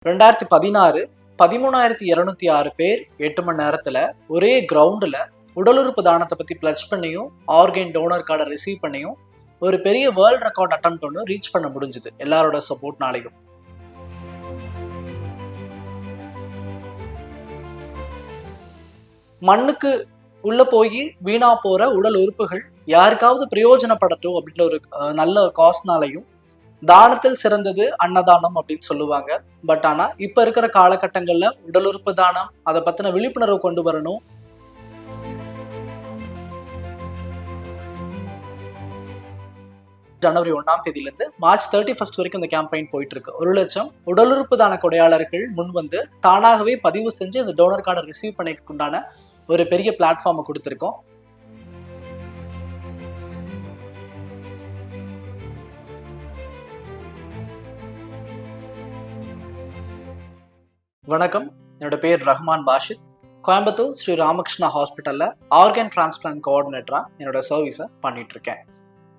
2016 13,206 பேர் 8 மணி நேரத்துல ஒரே கிரவுண்டுல உடல் உறுப்பு தானத்தை பத்தி பிளட்ஜ் பண்ணியும் ஆர்கன் டோனர் கார்டை ரிசீவ் பண்ணியும் ஒரு பெரிய வேர்ல்ட் ரெக்கார்ட் அட்டெம்ப்ட் ஒன்று ரீச் பண்ண முடிஞ்சது எல்லாரோட சப்போர்ட்னாலையும். மண்ணுக்கு உள்ள போய் வீணா போற உடல் உறுப்புகள் யாருக்காவது பிரயோஜனப்படட்டும் அப்படின்ற ஒரு நல்ல காஸ்னாலையும் தானத்தில் சிறந்தது அன்னதானம் அப்படின்னு சொல்லுவாங்க. பட் ஆனா இப்ப இருக்கிற காலகட்டங்கள்ல உடல் உறுப்பு தானம் அதை பத்தின விழிப்புணர்வு கொண்டு வரணும். ஜனவரி 1ஆம் தேதியிலிருந்து மார்ச் 31 வரைக்கும் இந்த கேம்பெயின் போயிட்டு இருக்கு. 1 லட்சம் உடல் உறுப்பு தான கொடையாளர்கள் முன் வந்து தானாகவே பதிவு செஞ்சு இந்த டோனர் கார்டை ரிசீவ் பண்ணிக்குண்டான ஒரு பெரிய பிளாட்ஃபார்மை கொடுத்துருக்கோம். வணக்கம், என்னோட பேர் ரஹ்மான் பாஷித். கோயம்புத்தூர் ஸ்ரீ ராமகிருஷ்ணா ஹாஸ்பிட்டல்ல ஆர்கன் டிரான்ஸ்பிளான்ட் கோஆர்டினேட்டரா என்னோட சர்வீஸை பண்ணிட்டு இருக்கேன்.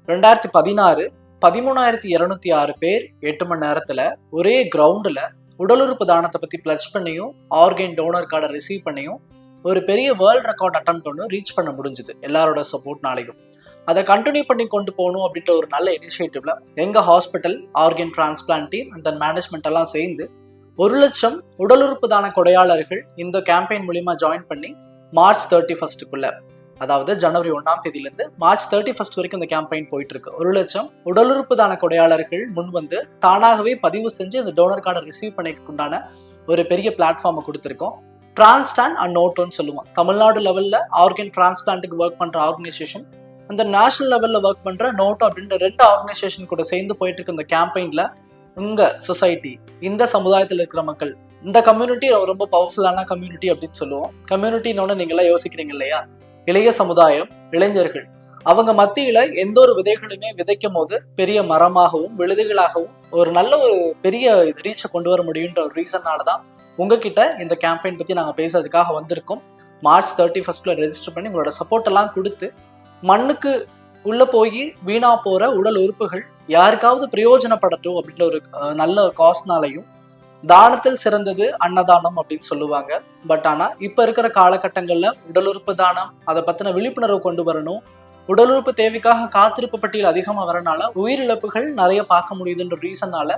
2016 13,206 பேர் 8 மணி நேரத்துல ஒரே கிரவுண்டுல உடல் உறுப்பு தானத்தை பத்தி பிளட்ஜ் பண்ணியும் ஆர்கன் டோனர் கார்டை ரிசீவ் பண்ணியும் ஒரு பெரிய வேர்ல்ட் ரெக்கார்ட் அட்டெம்ப்ட் ஒன்று ரீச் பண்ண முடிஞ்சது எல்லாரோட சப்போர்ட்னாலையும். அதை கண்டினியூ பண்ணி கொண்டு போகணும் அப்படின்ற ஒரு நல்ல இனிஷியேட்டிவ்ல எங்க ஹாஸ்பிட்டல் ஆர்கன் டிரான்ஸ்பிளான்ட் டீம் அந்த மேனேஜ்மெண்ட் எல்லாம் சேர்ந்து 1 லட்சம் உடல் உறுப்பு தான கொடையாளர்கள் இந்த கேம்பெயின் மூலியமா ஜாயின் பண்ணி மார்ச் 31க்குள்ள, அதாவது ஜனவரி 1ஆம் தேதியிலிருந்து மார்ச் 31 வரைக்கும் இந்த கேம்பெயின் போயிட்டு இருக்கு. 1 லட்சம் உடல் உறுப்பு தான கொடையாளர்கள் முன் வந்து தானாகவே பதிவு செஞ்சு இந்த டோனர் கார்டை ரிசீவ் பண்ணிக்குண்டான ஒரு பெரிய பிளாட்ஃபார்மை கொடுத்துருக்கோம். டிரான்ஸ்டான் அண்ட் நோட்டோன்னு சொல்லுவோம். தமிழ்நாடு லெவல்ல ஆர்கன் டிரான்ஸ்பிளான்ட்டுக்கு ஒர்க் பண்ற ஆர்கனைசேஷன், அந்த நேஷனல் லெவல்ல ஒர்க் பண்ற நோட்டோ அப்படின்ற 2 ஆர்கனைசேஷன் கூட சேர்ந்து போயிட்டு இருக்கு இந்த கேம்பெயின்ல. உங்க சொசைட்டி, இந்த சமுதாயத்தில் இருக்கிற மக்கள், இந்த கம்யூனிட்டி ரொம்ப பவர்ஃபுல்லான கம்யூனிட்டி அப்படின்னு சொல்லுவோம். கம்யூனிட்டின்னு நீங்க எல்லாம் யோசிக்கிறீங்க இல்லையா? இளைய சமுதாயம், இளைஞர்கள், அவங்க மத்தியில எந்த ஒரு விதைகளுமே விதைக்கும் போது பெரிய மரமாகவும் விழுதுகளாகவும் ஒரு நல்ல ஒரு பெரிய ரீச்சை கொண்டு வர முடியுன்ற ஒரு ரீசன்னாலதான் உங்ககிட்ட இந்த கேம்பெயின் பத்தி நாங்க பேசுறதுக்காக வந்திருக்கோம். மார்ச் 31 ரெஜிஸ்டர் பண்ணி உங்களோட சப்போர்ட் எல்லாம் கொடுத்து மண்ணுக்கு உள்ள போய் வீணா போற உடல் உறுப்புகள் யாருக்காவது பிரயோஜனப்படட்டும் அப்படின்ற ஒரு நல்ல காஸ்னாலையும் தானத்தில் சிறந்தது அன்னதானம் அப்படின்னு சொல்லுவாங்க. பட் ஆனா இப்ப இருக்கிற காலகட்டங்கள்ல உடல் உறுப்பு தானம் அதை பத்தின விழிப்புணர்வு கொண்டு வரணும். உடல் உறுப்பு தேவைக்காக காத்திருப்பு பட்டியல் அதிகமா வரனால உயிரிழப்புகள் நிறைய பார்க்க முடியுதுன்ற ரீசனால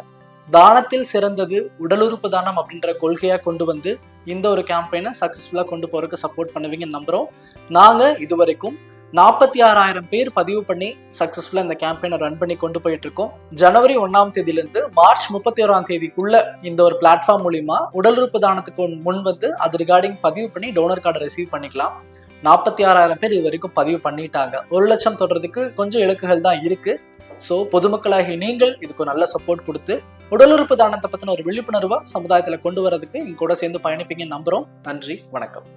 தானத்தில் சிறந்தது உடல் உறுப்பு தானம் அப்படின்ற கொள்கையா கொண்டு வந்து இந்த ஒரு கேம்பெயினை சக்சஸ்ஃபுல்லா கொண்டு போறதுக்கு சப்போர்ட் பண்ணுவீங்கன்னு நம்புறோம். நாங்க இதுவரைக்கும் 46,000 பேர் பதிவு பண்ணி சக்சஸ்ஃபுல்லா இந்த கேம்பெயினை ரன் பண்ணி கொண்டு போயிட்டு இருக்கோம். ஜனவரி 1ஆம் தேதியிலிருந்து மார்ச் 31ஆம் தேதிக்குள்ள இந்த ஒரு பிளாட்ஃபார்ம் மூலியமா உடல் உறுப்பு தானத்துக்கு முன் வந்து அது ரிகார்டிங் பதிவு பண்ணி டோனர் கார்டை ரிசீவ் பண்ணிக்கலாம். 46,000 பேர் இது வரைக்கும் பதிவு பண்ணிட்டாங்க. 1 லட்சம் தொடர்றதுக்கு கொஞ்சம் இலக்குகள் தான் இருக்கு. ஸோ பொதுமக்களாகிய நீங்கள் இதுக்கு நல்ல சப்போர்ட் கொடுத்து உடல் உறுப்பு தானத்தை பத்தின ஒரு விழிப்புணர்வை சமுதாயத்துல கொண்டு வரதுக்கு எங்க கூட சேர்ந்து பயணிப்பீங்கன்னு நம்புறோம். நன்றி, வணக்கம்.